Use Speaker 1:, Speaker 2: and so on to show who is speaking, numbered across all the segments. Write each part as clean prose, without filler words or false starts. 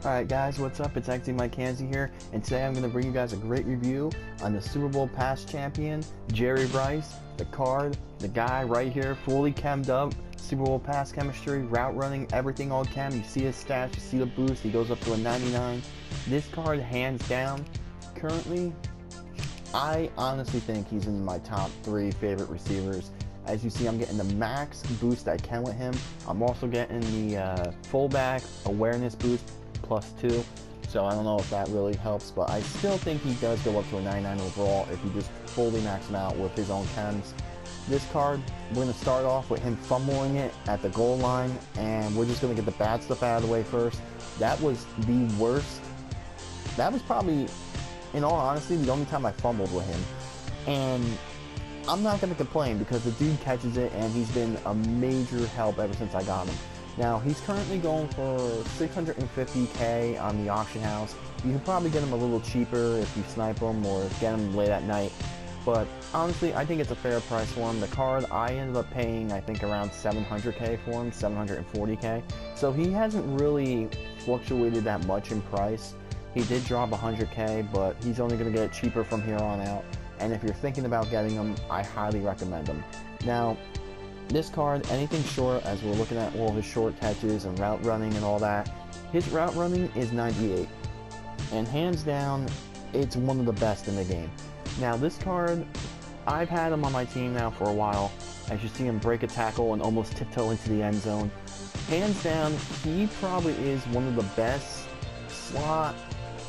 Speaker 1: Alright guys, what's up? It's XXIII here, and today I'm going to bring you guys a great review on the Super Bowl past champion, Jerry Rice, the card, the guy right here, fully chemmed up, Super Bowl pass chemistry, route running, everything all chem. You see his stats, you see the boost, he goes up to a 99. This card, hands down, currently, I honestly think he's in my top 3 favorite receivers. As you see, I'm getting the max boost I can with him. I'm also getting the fullback awareness boost +2, so I don't know if that really helps, but I still think he does go up to a 99 overall if you just fully max him out with his own chems. This card, we're going to start off with him fumbling it at the goal line, and we're just going to get the bad stuff out of the way first. That was the worst. That was probably, in all honesty, the only time I fumbled with him, and I'm not going to complain because the dude catches it, and he's been a major help ever since I got him. Now, he's currently going for $650K on the auction house. You can probably get him a little cheaper if you snipe him or get him late at night. But honestly, I think it's a fair price for him. The card, I ended up paying, I think, around $700K for him, $740K. So he hasn't really fluctuated that much in price. He did drop $100K, but he's only going to get it cheaper from here on out. And if you're thinking about getting him, I highly recommend him. Now, this card, anything short, as we're looking at all his short catches and route running and all that, his route running is 98. And hands down, it's one of the best in the game. Now this card, I've had him on my team now for a while. As you see him break a tackle and almost tiptoe into the end zone. Hands down, he probably is one of the best slot,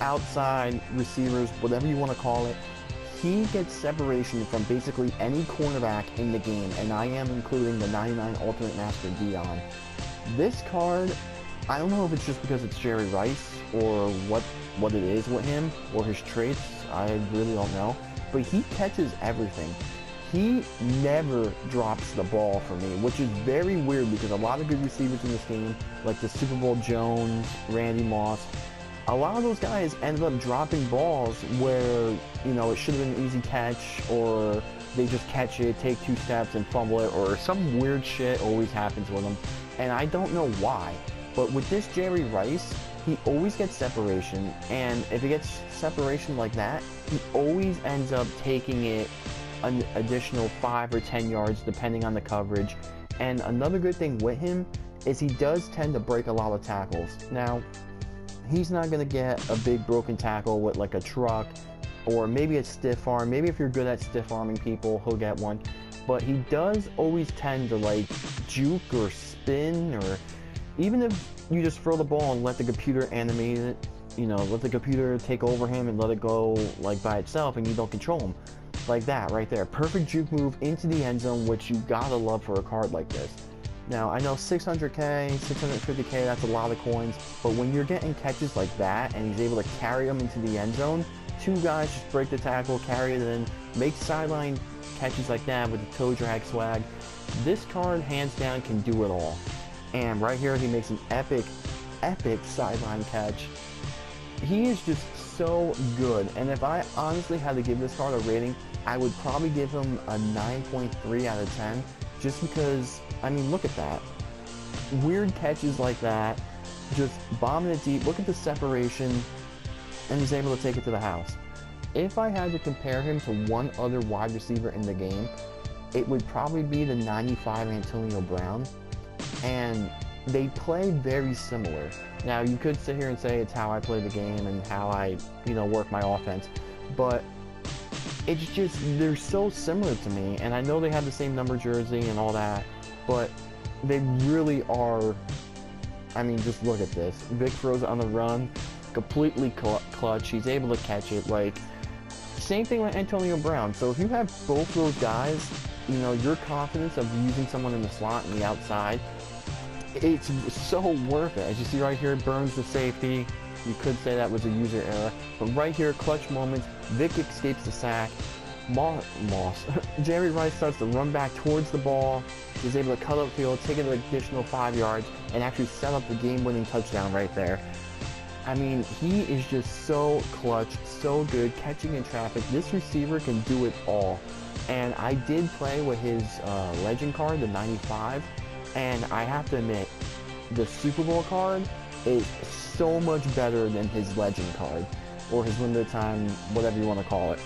Speaker 1: outside receivers, whatever you want to call it. He gets separation from basically any cornerback in the game, and I am including the 99 Ultimate Master Dion. This card, I don't know if it's just because it's Jerry Rice or what it is with him or his traits, I really don't know, but he catches everything. He never drops the ball for me, which is very weird because a lot of good receivers in this game, like the Super Bowl Jones, Randy Moss, a lot of those guys ended up dropping balls where, you know, it should have been an easy catch, or they just catch it, take 2 steps and fumble it, or some weird shit always happens with them. And I don't know why. But with this Jerry Rice, he always gets separation, and if he gets separation like that, he always ends up taking it an additional 5 or 10 yards depending on the coverage. And another good thing with him is he does tend to break a lot of tackles. Now, he's not going to get a big broken tackle with like a truck or maybe a stiff arm. Maybe if you're good at stiff arming people, he'll get one. But he does always tend to like juke or spin, or even if you just throw the ball and let the computer animate it, you know, let the computer take over him and let it go like by itself and you don't control him. Like that right there. Perfect juke move into the end zone, which you gotta love for a card like this. Now, I know 600K, 650K, that's a lot of coins, but when you're getting catches like that and he's able to carry them into the end zone, 2 guys just break the tackle, carry it in, make sideline catches like that with the toe drag swag, this card, hands down, can do it all. And right here, he makes an epic sideline catch. He is just so good, and if I honestly had to give this card a rating, I would probably give him a 9.3 out of 10, just because, I mean, look at that. Weird catches like that, just bombing it deep. Look at the separation, and he's able to take it to the house. If I had to compare him to one other wide receiver in the game, it would probably be the 95 Antonio Brown, and they play very similar. Now, you could sit here and say it's how I play the game and how I, you know, work my offense, but it's just, they're so similar to me, and I know they have the same number jersey and all that, but they really are. I mean, just look at this. Vic throws it on the run, completely clutch. He's able to catch it. Like, same thing with Antonio Brown. So if you have both those guys, you know, your confidence of using someone in the slot and the outside, it's so worth it. As you see right here, Burns the safety. You could say that was a user error, but right here, clutch moments. Vic escapes the sack. Jerry Rice starts to run back towards the ball. He's able to cut upfield, take an additional 5 yards, and actually set up the game-winning touchdown right there. I mean, he is just so clutch, so good, catching in traffic. This receiver can do it all. And I did play with his legend card, the 95, and I have to admit, the Super Bowl card is so much better than his legend card, or his limited time, whatever you want to call it.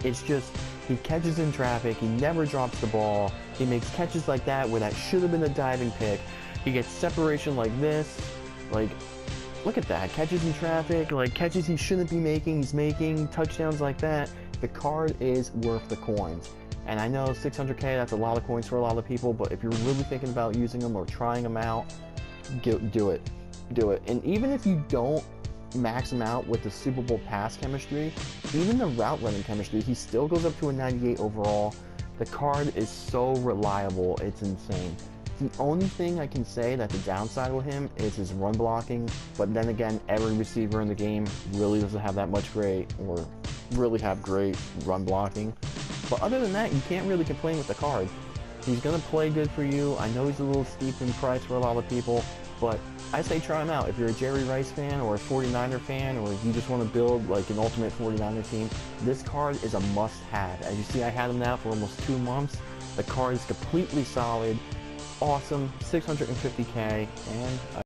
Speaker 1: It's just, he catches in traffic, he never drops the ball, he makes catches like that where that should have been a diving pick, he gets separation like this, like, look at that, catches in traffic, like catches he shouldn't be making, he's making touchdowns like that. The card is worth the coins. And I know 600k, that's a lot of coins for a lot of people, but if you're really thinking about using them or trying them out, do it. Do it. And even if you don't max him out with the Super Bowl pass chemistry, even the route running chemistry, he still goes up to a 98 overall. The card is so reliable, it's insane. The only thing I can say that the downside with him is his run blocking, but then again, every receiver in the game really doesn't have that much great, or really have great run blocking. But other than that, you can't really complain with the card. He's going to play good for you. I know he's a little steep in price for a lot of people, but I say try him out. If you're a Jerry Rice fan or a 49er fan, or you just want to build like an ultimate 49er team, this card is a must-have. As you see, I had him now for almost 2 months. The card is completely solid, awesome, 650k, and